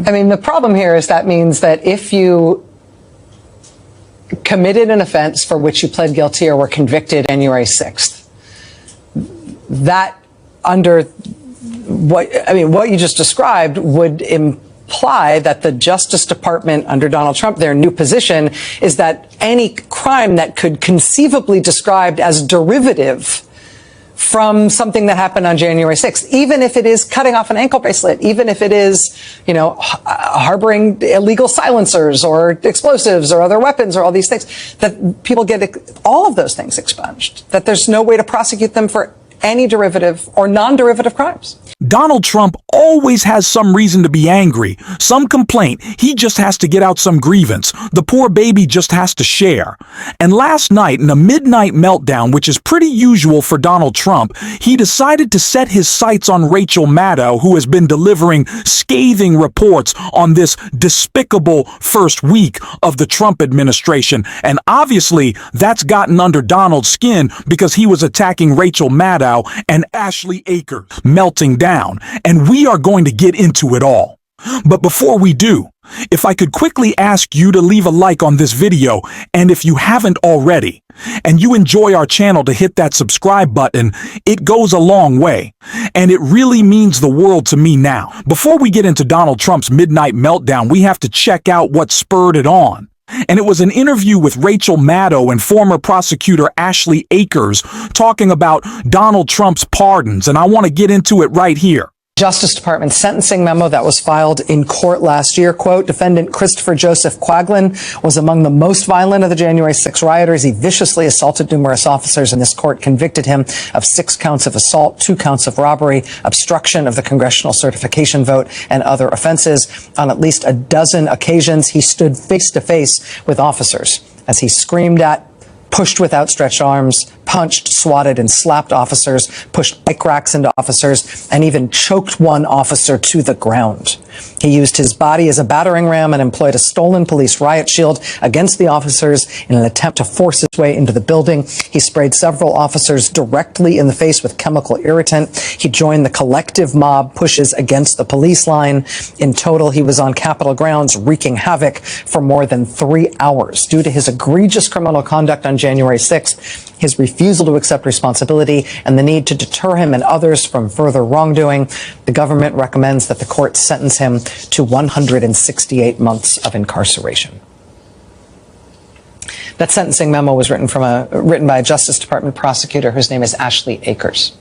I mean, the problem here is that means that if you committed an offense for which you pled guilty or were convicted January 6th, that under what you just described would imply that the Justice Department under Donald Trump, their new position is that any crime that could conceivably described as derivative from something that happened on January 6th, even if it is cutting off an ankle bracelet, even if it is, harboring illegal silencers or explosives or other weapons or all these things, that people get all of those things expunged, that there's no way to prosecute them for any derivative or non-derivative crimes. Donald Trump always has some reason to be angry, some complaint. He just has to get out some grievance. The poor baby just has to share. And last night, in a midnight meltdown, which is pretty usual for Donald Trump, he decided to set his sights on Rachel Maddow, who has been delivering scathing reports on this despicable first week of the Trump administration. And obviously, that's gotten under Donald's skin because he was attacking Rachel Maddow and Ashley Akers, melting down, and we are going to get into it all. But before we do, if I could quickly ask you to leave a like on this video, and if you haven't already, and you enjoy our channel, to hit that subscribe button. It goes a long way, and it really means the world to me now. Before we get into Donald Trump's midnight meltdown, we have to check out what spurred it on. And it was an interview with Rachel Maddow and former prosecutor Ashley Akers talking about Donald Trump's pardons, and I want to get into it right here. Justice Department sentencing memo that was filed in court last year, quote, defendant Christopher Joseph Quaglin was among the most violent of the January 6 rioters. He viciously assaulted numerous officers, and this court convicted him of 6 counts of assault, 2 counts of robbery, obstruction of the congressional certification vote, and other offenses. On at least a dozen occasions, he stood face to face with officers as he screamed at, pushed with outstretched arms, punched, swatted, and slapped officers, pushed bike racks into officers, and even choked one officer to the ground. He used his body as a battering ram and employed a stolen police riot shield against the officers in an attempt to force his way into the building. He sprayed several officers directly in the face with chemical irritant. He joined the collective mob pushes against the police line. In total, he was on Capitol grounds wreaking havoc for more than 3 hours. Due to his egregious criminal conduct on January 6th, his refusal to accept responsibility, and the need to deter him and others from further wrongdoing, the government recommends that the court sentence him to 168 months of incarceration. That sentencing memo was written by a Justice Department prosecutor whose name is Ashley Akers.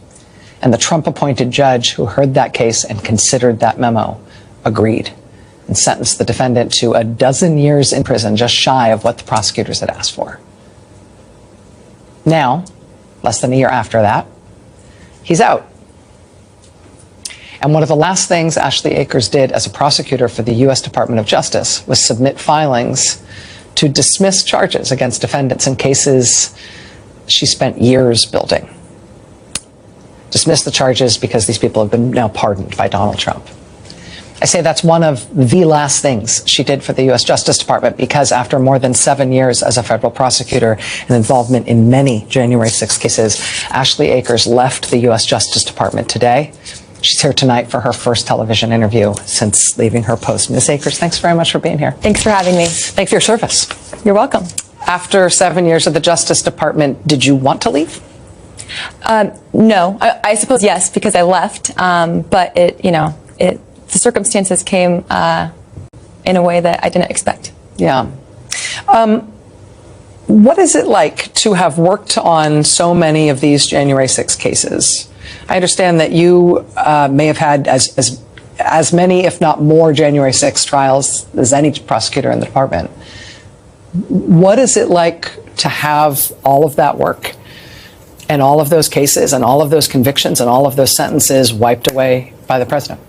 And the Trump-appointed judge who heard that case and considered that memo agreed and sentenced the defendant to a dozen years in prison, just shy of what the prosecutors had asked for. Now, less than a year after that, he's out. And one of the last things Ashley Akers did as a prosecutor for the U.S. Department of Justice was submit filings to dismiss charges against defendants in cases she spent years building. Dismiss the charges because these people have been now pardoned by Donald Trump. I say that's one of the last things she did for the U.S. Justice Department, because after more than 7 years as a federal prosecutor and involvement in many January 6 cases, Ashley Akers left the U.S. Justice Department today. She's here tonight for her first television interview since leaving her post. Ms. Akers, thanks very much for being here. Thanks for having me. Thanks for your service. You're welcome. After 7 years at the Justice Department, did you want to leave? No, I suppose yes, because I left. But the circumstances came in a way that I didn't expect. Yeah. What is it like to have worked on so many of these January 6 cases? I understand that you may have had as many, if not more, January 6 trials as any prosecutor in the department. What is it like to have all of that work and all of those cases and all of those convictions and all of those sentences wiped away by the president?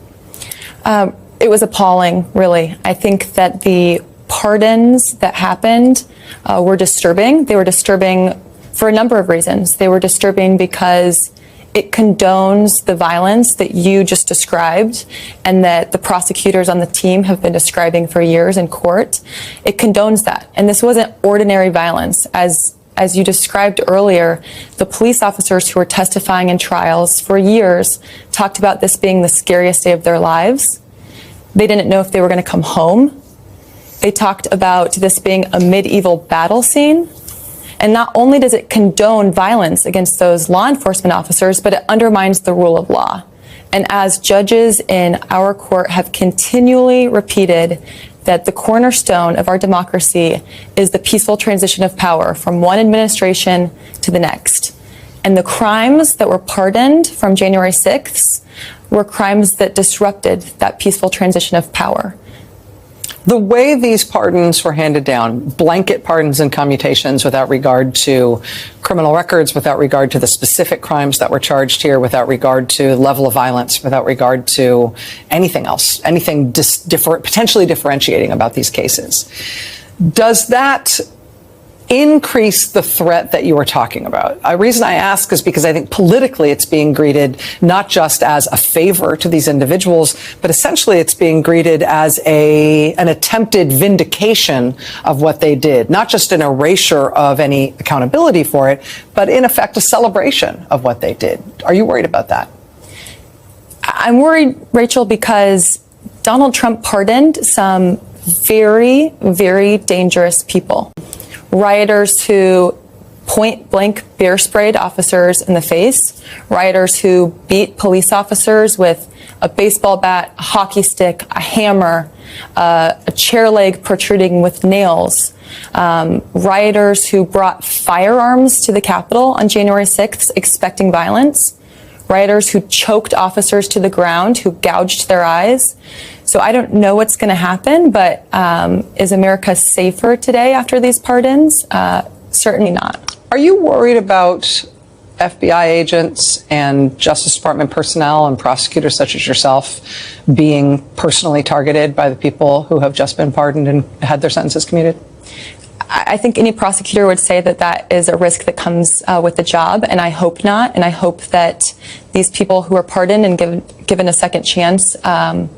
It was appalling, really. I think that the pardons that happened were disturbing. They were disturbing for a number of reasons. They were disturbing because it condones the violence that you just described and that the prosecutors on the team have been describing for years in court. It condones that. And this wasn't ordinary violence. As you described earlier, the police officers who were testifying in trials for years talked about this being the scariest day of their lives. They didn't know if they were going to come home. They talked about this being a medieval battle scene. And not only does it condone violence against those law enforcement officers, but it undermines the rule of law. And as judges in our court have continually repeated, that the cornerstone of our democracy is the peaceful transition of power from one administration to the next. And the crimes that were pardoned from January 6th were crimes that disrupted that peaceful transition of power. The way these pardons were handed down, blanket pardons and commutations without regard to criminal records, without regard to the specific crimes that were charged here, without regard to level of violence, without regard to anything else, anything potentially differentiating about these cases. Does that increase the threat that you were talking about? The reason I ask is because I think politically it's being greeted not just as a favor to these individuals, but essentially it's being greeted as an attempted vindication of what they did, not just an erasure of any accountability for it, but in effect a celebration of what they did. Are you worried about that? I'm worried, Rachel, because Donald Trump pardoned some very, very dangerous people. Rioters who point blank beer sprayed officers in the face, rioters who beat police officers with a baseball bat, a hockey stick, a hammer, a chair leg protruding with nails, rioters who brought firearms to the Capitol on January 6th expecting violence, rioters who choked officers to the ground, who gouged their eyes. So I don't know what's going to happen, but is America safer today after these pardons? Certainly not. Are you worried about FBI agents and Justice Department personnel and prosecutors such as yourself being personally targeted by the people who have just been pardoned and had their sentences commuted? I think any prosecutor would say that that is a risk that comes with the job, and I hope not. And I hope that these people who are pardoned and given a second chance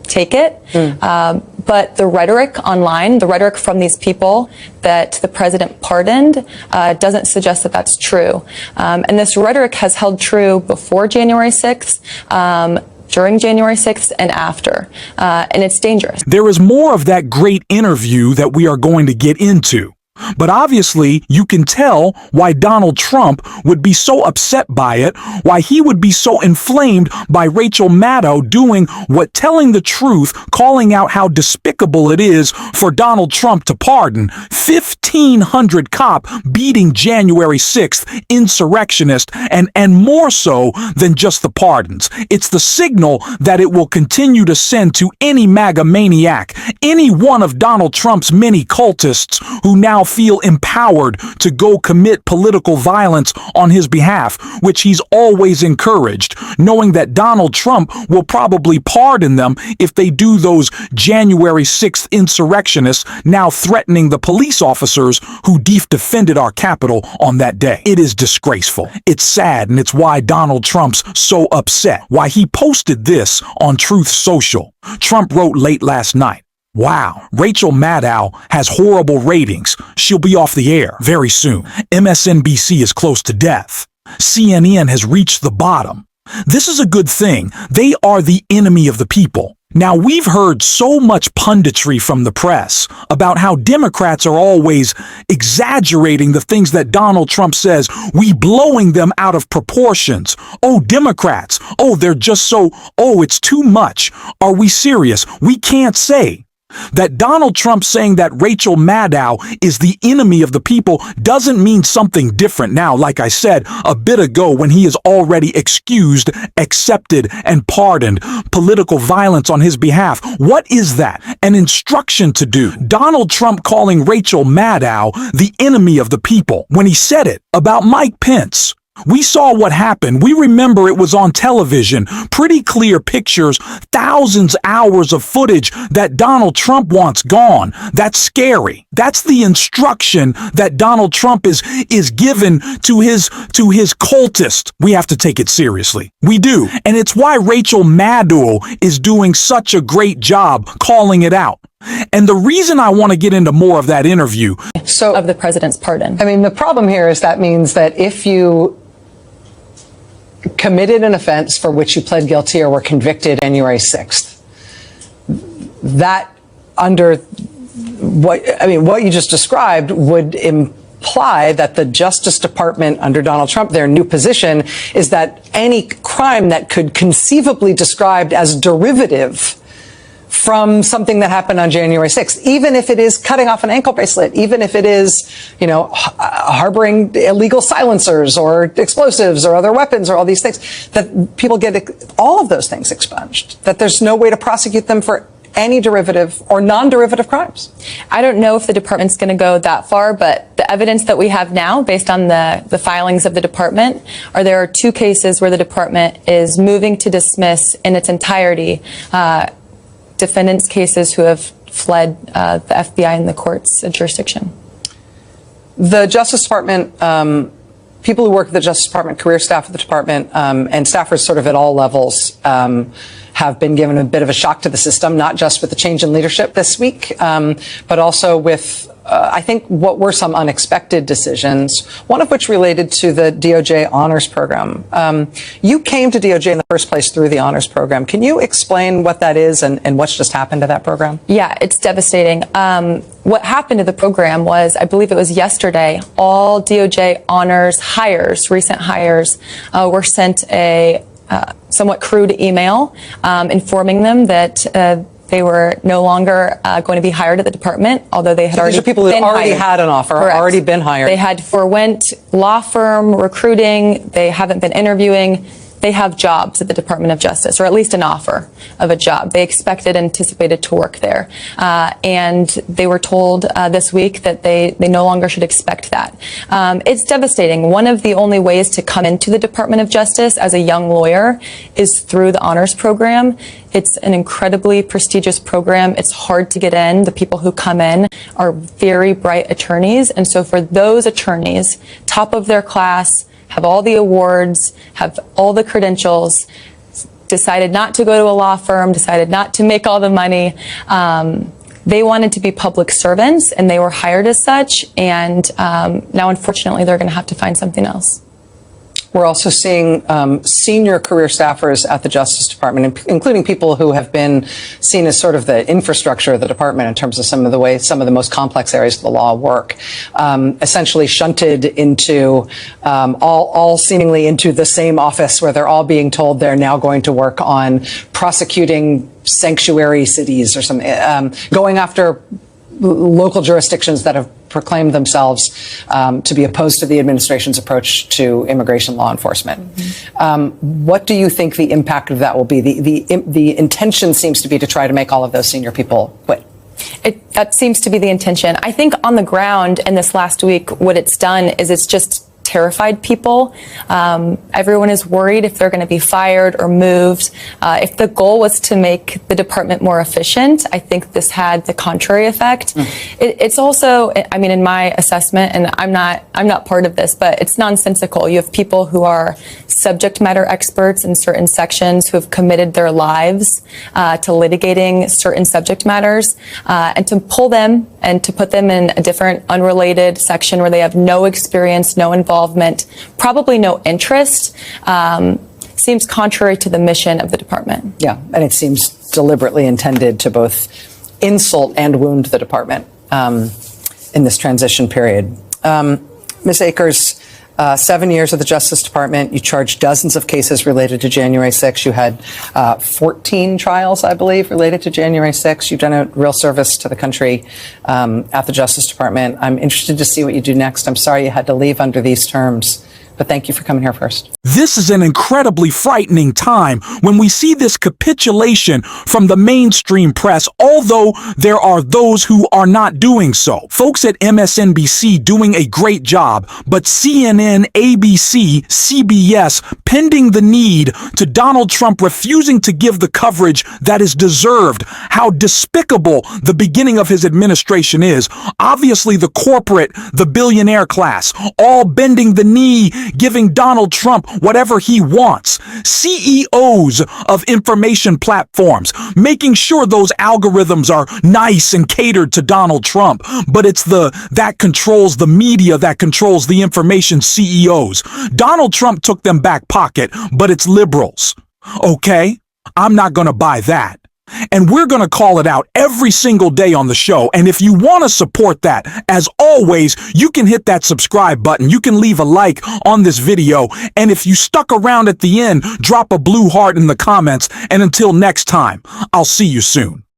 take it. But the rhetoric online, the rhetoric from these people that the president pardoned doesn't suggest that that's true. And this rhetoric has held true before January 6th. During January 6th and after, and it's dangerous. There is more of that great interview that we are going to get into. But obviously, you can tell why Donald Trump would be so upset by it, why he would be so inflamed by Rachel Maddow doing what telling the truth, calling out how despicable it is for Donald Trump to pardon 1,500 cop beating January 6th insurrectionist and more so than just the pardons. It's the signal that it will continue to send to any MAGA maniac, any one of Donald Trump's many cultists who now feel empowered to go commit political violence on his behalf, which he's always encouraged, knowing that Donald Trump will probably pardon them if they do those January 6th insurrectionists now threatening the police officers who defended our Capitol on that day. It is disgraceful. It's sad, and it's why Donald Trump's so upset, why he posted this on Truth Social. Trump wrote late last night, "Wow, Rachel Maddow has horrible ratings. She'll be off the air very soon. MSNBC is close to death. CNN has reached the bottom. This is a good thing. They are the enemy of the people." Now, we've heard so much punditry from the press about how Democrats are always exaggerating the things that Donald Trump says, we blowing them out of proportions. Oh, Democrats. Oh, they're just so, oh, it's too much. Are we serious? We can't say. That Donald Trump saying that Rachel Maddow is the enemy of the people doesn't mean something different now, like I said a bit ago, when he has already excused, accepted, and pardoned political violence on his behalf. What is that? An instruction to do. Donald Trump calling Rachel Maddow the enemy of the people when he said it about Mike Pence. We saw what happened. We remember it was on television. Pretty clear pictures, thousands of hours of footage that Donald Trump wants gone. That's scary. That's the instruction that Donald Trump is given to his cultist. We have to take it seriously. We do. And it's why Rachel Maddow is doing such a great job calling it out. And the reason I want to get into more of that interview Of the president's pardon. I mean, the problem here is that means that if you committed an offense for which you pled guilty or were convicted January 6th, that under what you just described would imply that the Justice Department under Donald Trump, their new position is that any crime that could conceivably described as derivative from something that happened on January 6th, even if it is cutting off an ankle bracelet, even if it is, harboring illegal silencers or explosives or other weapons or all these things, that people get all of those things expunged, that there's no way to prosecute them for any derivative or non-derivative crimes. I don't know if the department's going to go that far, but the evidence that we have now, based on the filings of the department, there are 2 cases where the department is moving to dismiss in its entirety defendants' cases who have fled the FBI and the court's jurisdiction. The Justice Department, people who work at the Justice Department, career staff of the department, and staffers sort of at all levels have been given a bit of a shock to the system, not just with the change in leadership this week, but also with I think what were some unexpected decisions, one of which related to the DOJ honors program. You came to DOJ in the first place through the honors program. Can you explain what that is and what's just happened to that program? Yeah, it's devastating. What happened to the program was, I believe it was yesterday, all DOJ honors hires, recent hires, were sent a somewhat crude email informing them that they were no longer going to be hired at the department, although they had already been hired. These are people who already had an offer, already been hired. They had forewent law firm recruiting. They haven't been interviewing. They have jobs at the Department of Justice, or at least an offer of a job. They expected, anticipated to work there. And they were told this week that they no longer should expect that. It's devastating. One of the only ways to come into the Department of Justice as a young lawyer is through the honors program. It's an incredibly prestigious program. It's hard to get in. The people who come in are very bright attorneys. And so for those attorneys, top of their class, have all the awards, have all the credentials, decided not to go to a law firm, decided not to make all the money. They wanted to be public servants, and they were hired as such. And now, unfortunately, they're going to have to find something else. We're also seeing senior career staffers at the Justice Department, including people who have been seen as sort of the infrastructure of the department in terms of some of the most complex areas of the law work, essentially shunted into all seemingly into the same office where they're all being told they're now going to work on prosecuting sanctuary cities or something, going after local jurisdictions that have proclaimed themselves to be opposed to the administration's approach to immigration law enforcement. What do you think the impact of that will be? The intention seems to be to try to make all of those senior people quit. That seems to be the intention. I think on the ground in this last week, what it's done is it's just terrified people. Everyone is worried if they're going to be fired or moved. If the goal was to make the department more efficient, I think this had the contrary effect. It's also, I mean, in my assessment, and I'm not part of this, but it's nonsensical. You have people who are subject matter experts in certain sections who have committed their lives to litigating certain subject matters, and to pull them and to put them in a different unrelated section where they have no experience, no involvement, probably no interest, seems contrary to the mission of the department. Yeah, and it seems deliberately intended to both insult and wound the department in this transition period. Ms. Akers, 7 years at the Justice Department. You charged dozens of cases related to January 6th. You had 14 trials, I believe, related to January 6th. You've done a real service to the country at the Justice Department. I'm interested to see what you do next. I'm sorry you had to leave under these terms, but thank you for coming here first. This is an incredibly frightening time when we see this capitulation from the mainstream press, although there are those who are not doing so. Folks at MSNBC doing a great job, but CNN, ABC, CBS pending the need to Donald Trump refusing to give the coverage that is deserved. How despicable the beginning of his administration is. Obviously the corporate, the billionaire class, all bending the knee, giving Donald Trump whatever he wants. CEOs of information platforms, making sure those algorithms are nice and catered to Donald Trump. But it's that controls the media, that controls the information CEOs. Donald Trump took them back pocket, but it's liberals. Okay? I'm not going to buy that. And we're going to call it out every single day on the show. And if you want to support that, as always, you can hit that subscribe button. You can leave a like on this video. And if you stuck around at the end, drop a blue heart in the comments. And until next time, I'll see you soon.